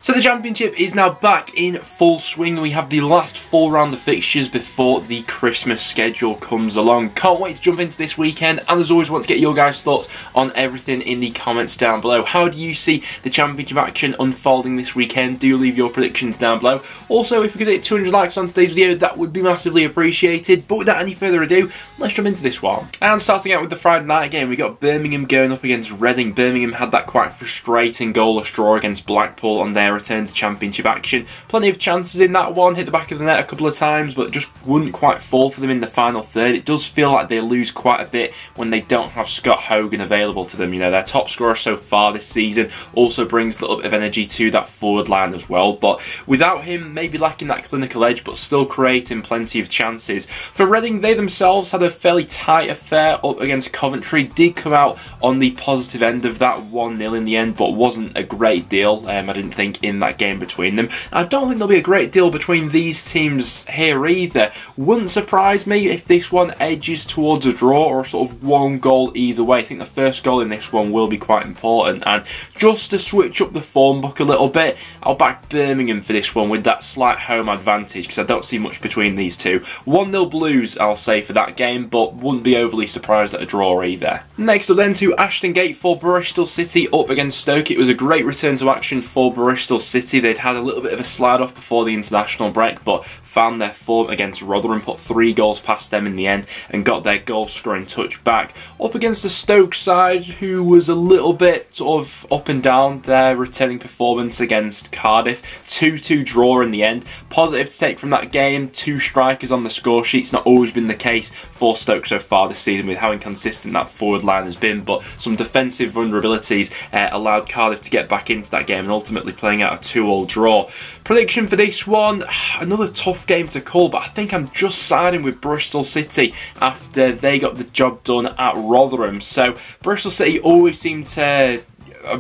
So the Championship is now back in full swing. We have the last full round of fixtures before the Christmas schedule comes along. Can't wait to jump into this weekend, and as always want to get your guys' thoughts on everything in the comments down below. How do you see the Championship action unfolding this weekend? Do leave your predictions down below. Also, if we could hit 200 likes on today's video, that would be massively appreciated. But without any further ado, let's jump into this one. And starting out with the Friday night game, we got Birmingham going up against Reading. Birmingham had that quite frustrating goalless draw against Blackpool on their return to Championship action. Plenty of chances in that one, hit the back of the net a couple of times, but just wouldn't quite fall for them in the final third. It does feel like they lose quite a bit when they don't have Scott Hogan available to them. You know, their top scorer so far this season also brings a little bit of energy to that forward line as well, but without him, maybe lacking that clinical edge, but still creating plenty of chances. For Reading, they themselves had a fairly tight affair up against Coventry, did come out on the positive end of that 1-0 in the end, but wasn't a great deal, I didn't think, in that game between them. I don't think there'll be a great deal between these teams here either. Wouldn't surprise me if this one edges towards a draw or a sort of one goal either way. I think the first goal in this one will be quite important, and just to switch up the form book a little bit, I'll back Birmingham for this one with that slight home advantage because I don't see much between these two. 1-0 Blues, I'll say, for that game, but wouldn't be overly surprised at a draw either. Next up then to Ashton Gate for Bristol City up against Stoke. It was a great return to action for Bristol City. They'd had a little bit of a slide off before the international break, but found their form against Rotherham, put 3 goals past them in the end, and got their goal scoring touch back. Up against the Stoke side, who was a little bit sort of up and down their returning performance against Cardiff. 2-2 draw in the end. Positive to take from that game, 2 strikers on the score sheet. It's not always been the case for Stoke so far this season with how inconsistent that forward line has been, but some defensive vulnerabilities allowed Cardiff to get back into that game and ultimately playing out a 2-2 draw. Prediction for this one, another tough game to call, but I think I'm just siding with Bristol City after they got the job done at Rotherham. So Bristol City always seem to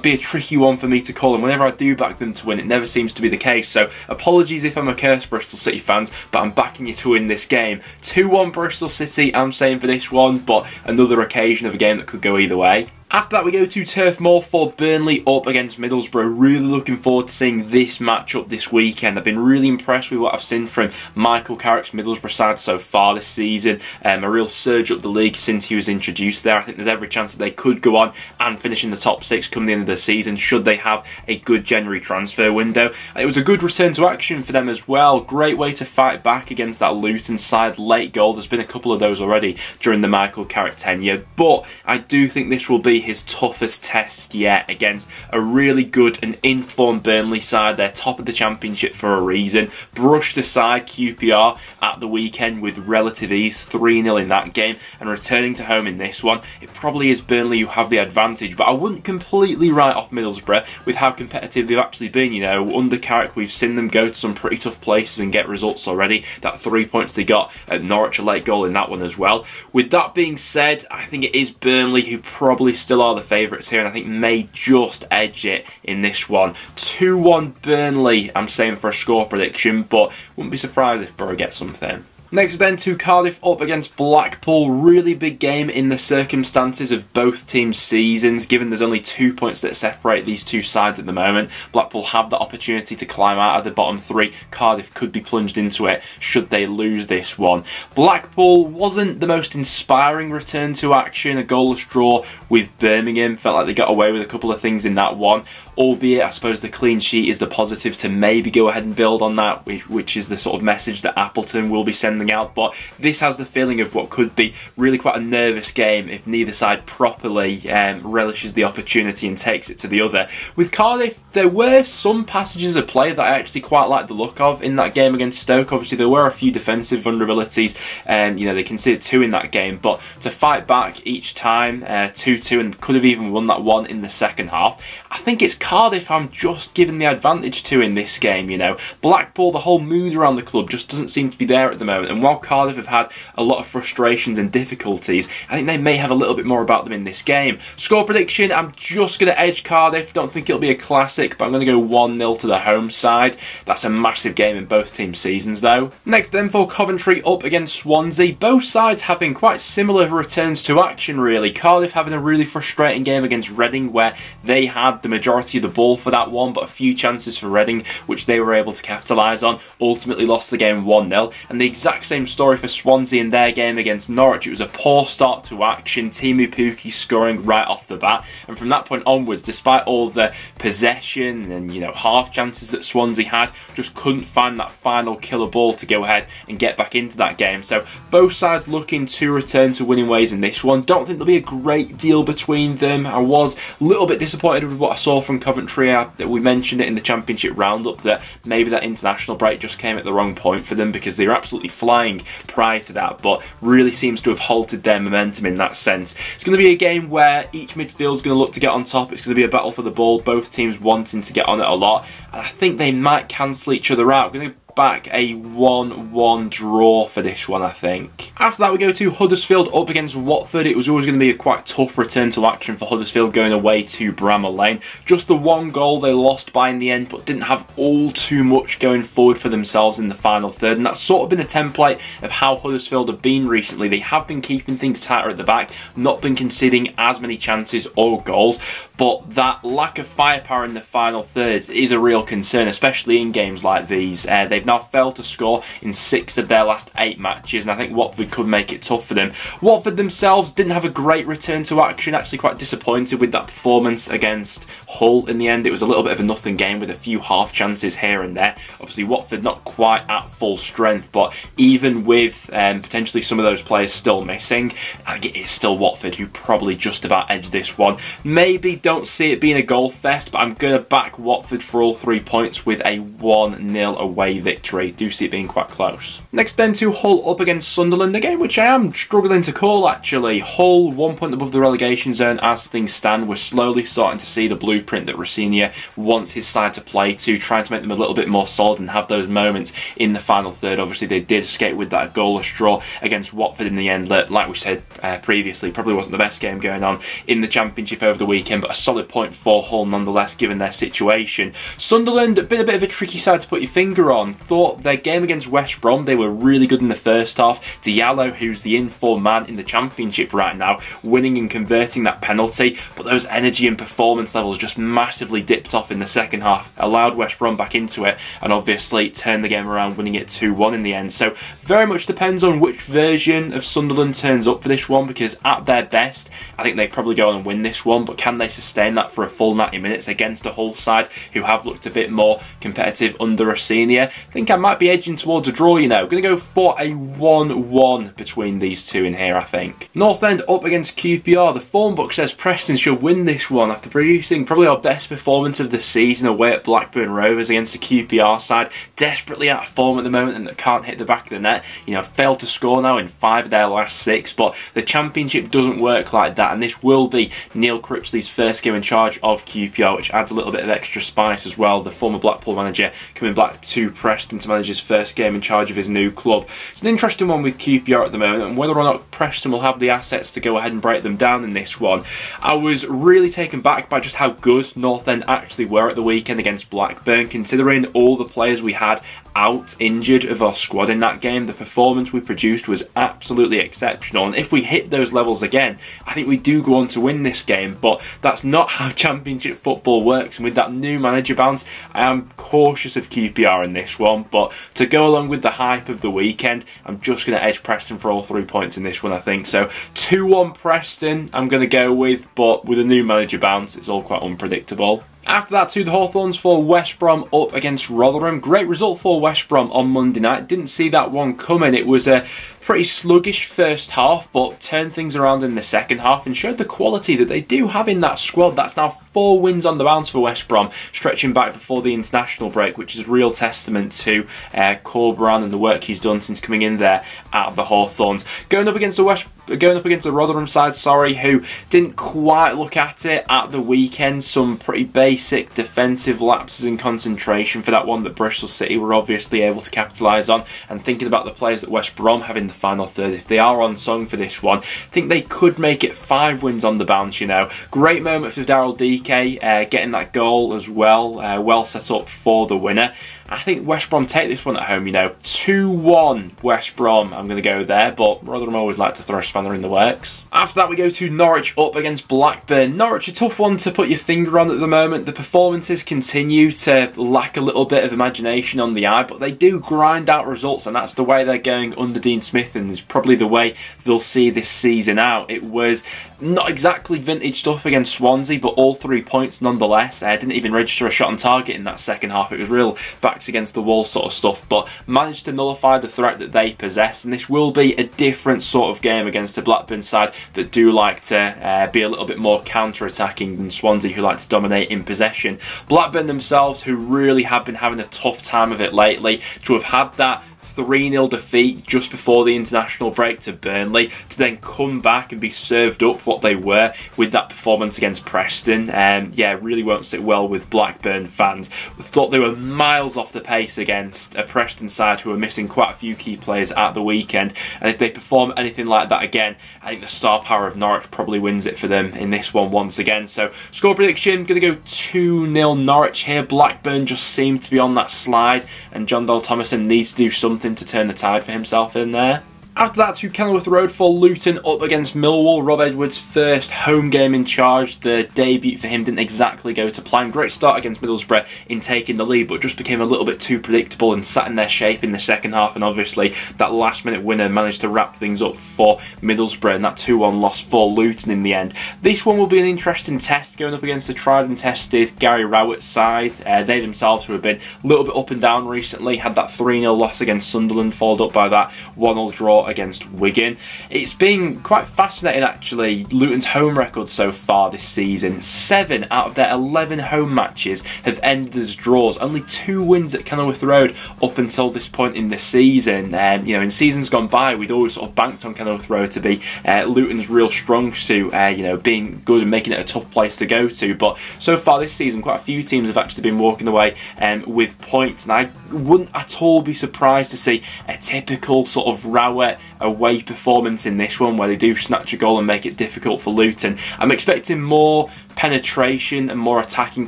be a tricky one for me to call, and whenever I do back them to win, it never seems to be the case. So apologies if I'm a cursed Bristol City fans, but I'm backing you to win this game. 2-1 Bristol City, I'm saying for this one, but another occasion of a game that could go either way. After that, we go to Turf Moor for Burnley up against Middlesbrough. Really looking forward to seeing this matchup this weekend. I've been really impressed with what I've seen from Michael Carrick's Middlesbrough side so far this season. A real surge up the league since he was introduced there. I think there's every chance that they could go on and finish in the top 6 come the end of the season, should they have a good January transfer window. It was a good return to action for them as well. Great way to fight back against that Luton side. Late goal, there's been a couple of those already during the Michael Carrick tenure, but I do think this will be his toughest test yet against a really good and informed Burnley side. They're top of the Championship for a reason. Brushed aside QPR at the weekend with relative ease, 3-0 in that game, and returning to home in this one. It probably is Burnley who have the advantage, but I wouldn't completely write off Middlesbrough with how competitive they've actually been. You know, under Carrick, we've seen them go to some pretty tough places and get results already. That 3 points they got at Norwich, a late goal in that one as well. With that being said, I think it is Burnley who probably still are the favourites here, and I think may just edge it in this one. 2-1 Burnley, I'm saying for a score prediction, but wouldn't be surprised if Borough gets something. Next then to Cardiff up against Blackpool. Really big game in the circumstances of both teams' seasons, given there's only 2 points that separate these two sides at the moment. Blackpool have the opportunity to climb out of the bottom 3. Cardiff could be plunged into it should they lose this one. Blackpool wasn't the most inspiring return to action, a goalless draw with Birmingham. Felt like they got away with a couple of things in that one, albeit I suppose the clean sheet is the positive to maybe go ahead and build on that, which is the sort of message that Appleton will be sending out. But this has the feeling of what could be really quite a nervous game if neither side properly relishes the opportunity and takes it to the other. With Cardiff, there were some passages of play that I actually quite liked the look of in that game against Stoke. Obviously there were a few defensive vulnerabilities, and you know, they conceded 2 in that game, but to fight back each time, 2-2, and could have even won that one in the second half. I think it's Cardiff I'm just giving the advantage to in this game. You know, Blackpool, the whole mood around the club just doesn't seem to be there at the moment, and while Cardiff have had a lot of frustrations and difficulties, I think they may have a little bit more about them in this game. Score prediction, I'm just going to edge Cardiff. Don't think it'll be a classic, but I'm going to go 1-0 to the home side. That's a massive game in both teams' seasons though. Next then for Coventry up against Swansea. Both sides having quite similar returns to action really. Cardiff having a really frustrating game against Reading where they had the majority Swansea the ball for that one, but a few chances for Reading, which they were able to capitalise on. Ultimately lost the game 1-0. And the exact same story for Swansea in their game against Norwich. It was a poor start to action, Timu Pukki scoring right off the bat, and from that point onwards, despite all the possession and, you know, half chances that Swansea had, just couldn't find that final killer ball to go ahead and get back into that game. So both sides looking to return to winning ways in this one. Don't think there'll be a great deal between them. I was a little bit disappointed with what I saw from Coventry. We mentioned it in the Championship roundup that maybe that international break just came at the wrong point for them, because they were absolutely flying prior to that, but really seems to have halted their momentum in that sense. It's going to be a game where each midfield is going to look to get on top. It's going to be a battle for the ball, both teams wanting to get on it a lot, and I think they might cancel each other out. Going to back a 1-1 draw for this one, I think. After that, we go to Huddersfield up against Watford. It was always going to be a quite tough return to action for Huddersfield going away to Bramall Lane. Just the one goal they lost by in the end, but didn't have all too much going forward for themselves in the final third, and that's sort of been a template of how Huddersfield have been recently. They have been keeping things tighter at the back, not been conceding as many chances or goals, but that lack of firepower in the final third is a real concern, especially in games like these. They've now failed to score in 6 of their last 8 matches, and I think Watford could make it tough for them. Watford themselves didn't have a great return to action, actually quite disappointed with that performance against Hull in the end. It was a little bit of a nothing game with a few half chances here and there. Obviously Watford not quite at full strength, but even with potentially some of those players still missing, I think it is still Watford who probably just about edged this one. Maybe don't see it being a goal fest, but I'm going to back Watford for all 3 points with a 1-0 away victory. Do see it being quite close. Next then to Hull up against Sunderland, a game which I am struggling to call actually. Hull 1 point above the relegation zone as things stand. We're slowly starting to see the blueprint that Rossini wants his side to play to, trying to make them a little bit more solid and have those moments in the final third. Obviously they did escape with that goalless draw against Watford in the end. Like we said previously, probably wasn't the best game going on in the Championship over the weekend, but a solid point for Hull nonetheless given their situation. Sunderland, been a bit of a tricky side to put your finger on. Thought their game against West Brom, they were really good in the first half. Diallo, who's the in-form man in the Championship right now, winning and converting that penalty, but those energy and performance levels just massively dipped off in the second half, allowed West Brom back into it, and obviously turned the game around, winning it 2-1 in the end. So very much depends on which version of Sunderland turns up for this one, because at their best, I think they probably go on and win this one, but can they sustain that for a full 90 minutes against a Hull side who have looked a bit more competitive under Rossini? I think I might be edging towards a draw, you know. Going to go for a 1-1 between these two in here, I think. North End up against QPR. The form book says Preston should win this one after producing probably our best performance of the season away at Blackburn Rovers against a QPR side desperately out of form at the moment and that can't hit the back of the net. You know, failed to score now in 5 of their last 6, but the Championship doesn't work like that, and this will be Neil Critchley's first game in charge of QPR, which adds a little bit of extra spice as well. The former Blackpool manager coming back to Preston to manage his first game in charge of his new club. It's an interesting one with QPR at the moment, and whether or not Preston will have the assets to go ahead and break them down in this one. I was really taken back by just how good North End actually were at the weekend against Blackburn, considering all the players we had out injured of our squad in that game. The performance we produced was absolutely exceptional, and if we hit those levels again, I think we do go on to win this game, but that's not how Championship football works, and with that new manager bounce, I am cautious of QPR in this one, but to go along with the hype of the weekend, I'm just going to edge Preston for all 3 points in this one, I think. So 2-1 Preston I'm going to go with, but with a new manager bounce, it's all quite unpredictable. After that, to the Hawthorns for West Brom up against Rotherham. Great result for West Brom on Monday night. Didn't see that one coming. It was a pretty sluggish first half, but turned things around in the second half and showed the quality that they do have in that squad. That's now 4 wins on the bounce for West Brom, stretching back before the international break, which is a real testament to Corberan and the work he's done since coming in there at the Hawthorns. Going up against the Rotherham side, who didn't quite look at it at the weekend. Some pretty basic defensive lapses in concentration for that one that Bristol City were obviously able to capitalise on. And thinking about the players that West Brom have in the final third, if they are on song for this one, I think they could make it 5 wins on the bounce, you know. Great moment for Daryl DK, getting that goal as well, well set up for the winner. I think West Brom take this one at home, you know. 2-1 West Brom, I'm going to go there, but Rotherham always like to throw spanner in the works. After that, we go to Norwich up against Blackburn. Norwich, a tough one to put your finger on at the moment. The performances continue to lack a little bit of imagination on the eye, but they do grind out results, and that's the way they're going under Dean Smith, and it's probably the way they'll see this season out. It was not exactly vintage stuff against Swansea, but all 3 points nonetheless. Didn't even register a shot on target in that second half. It was real backs against the wall sort of stuff, but managed to nullify the threat that they possess, and this will be a different sort of game against the Blackburn side that do like to be a little bit more counter-attacking than Swansea, who like to dominate in possession. Blackburn themselves, who really have been having a tough time of it lately, to have had that 3-0 defeat just before the international break to Burnley, to then come back and be served up what they were with that performance against Preston. Yeah, really won't sit well with Blackburn fans. We thought they were miles off the pace against a Preston side who were missing quite a few key players at the weekend, and if they perform anything like that again, I think the star power of Norwich probably wins it for them in this one once again. So score prediction, going to go 2-0 Norwich here. Blackburn just seem to be on that slide, and John Dole Thomason needs to do something to turn the tide for himself in there. After that, to Kenilworth Road for Luton up against Millwall. Rob Edwards' first home game in charge. The debut for him didn't exactly go to plan. Great start against Middlesbrough in taking the lead, but just became a little bit too predictable and sat in their shape in the second half, and obviously that last minute winner managed to wrap things up for Middlesbrough, and that 2-1 loss for Luton in the end. This one will be an interesting test, going up against a tried and tested Gary Rowett side. They themselves, who have been a little bit up and down recently, had that 3-0 loss against Sunderland, followed up by that 1-0 draw against Wigan. It's been quite fascinating actually, Luton's home record so far this season. 7 out of their 11 home matches have ended as draws. Only 2 wins at Kenilworth Road up until this point in the season. You know, in seasons gone by, we'd always sort of banked on Kenilworth Road to be Luton's real strong suit, you know, being good and making it a tough place to go to. But so far this season, quite a few teams have actually been walking away with points, and I wouldn't at all be surprised to see a typical sort of Rowett away performance in this one, where they do snatch a goal and make it difficult for Luton. I'm expecting more penetration and more attacking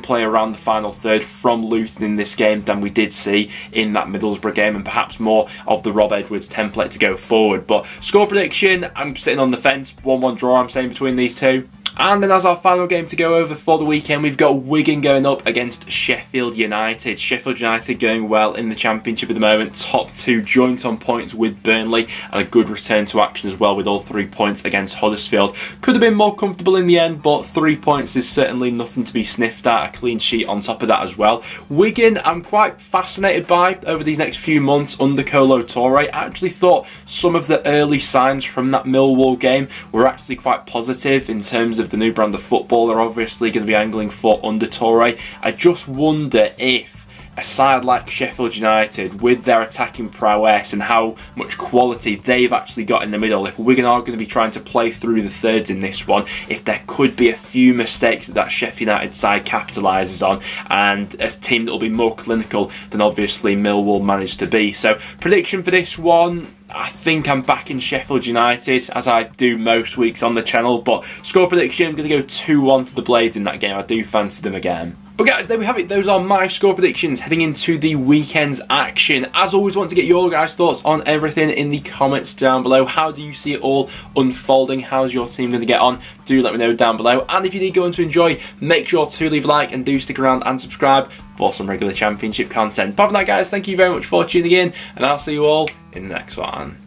play around the final third from Luton in this game than we did see in that Middlesbrough game, and perhaps more of the Rob Edwards template to go forward. But score prediction, I'm sitting on the fence, 1-1 draw I'm saying between these two. And then as our final game to go over for the weekend, we've got Wigan going up against Sheffield United. Sheffield United going well in the Championship at the moment. Top 2 joint on points with Burnley, and a good return to action as well with all 3 points against Huddersfield. Could have been more comfortable in the end, but 3 points is certainly nothing to be sniffed at. A clean sheet on top of that as well. Wigan, I'm quite fascinated by over these next few months under Kolo Touré. I actually thought some of the early signs from that Millwall game were actually quite positive in terms of the new brand of football they're obviously going to be angling for under Touré. I just wonder if a side like Sheffield United, with their attacking prowess and how much quality they've actually got in the middle, if Wigan are going to be trying to play through the thirds in this one, if there could be a few mistakes that Sheffield United side capitalises on, and a team that will be more clinical than obviously Millwall managed to be. So prediction for this one, I think I'm back in Sheffield United, as I do most weeks on the channel, but score prediction, I'm going to go 2-1 to the Blades in that game. I do fancy them again. But guys, there we have it. Those are my score predictions heading into the weekend's action. As always, want to get your guys' thoughts on everything in the comments down below. How do you see it all unfolding? How's your team going to get on? Do let me know down below. And if you did go on to enjoy, make sure to leave a like and do stick around and subscribe for some regular Championship content. Apart from that, guys, thank you very much for tuning in, and I'll see you all in the next one.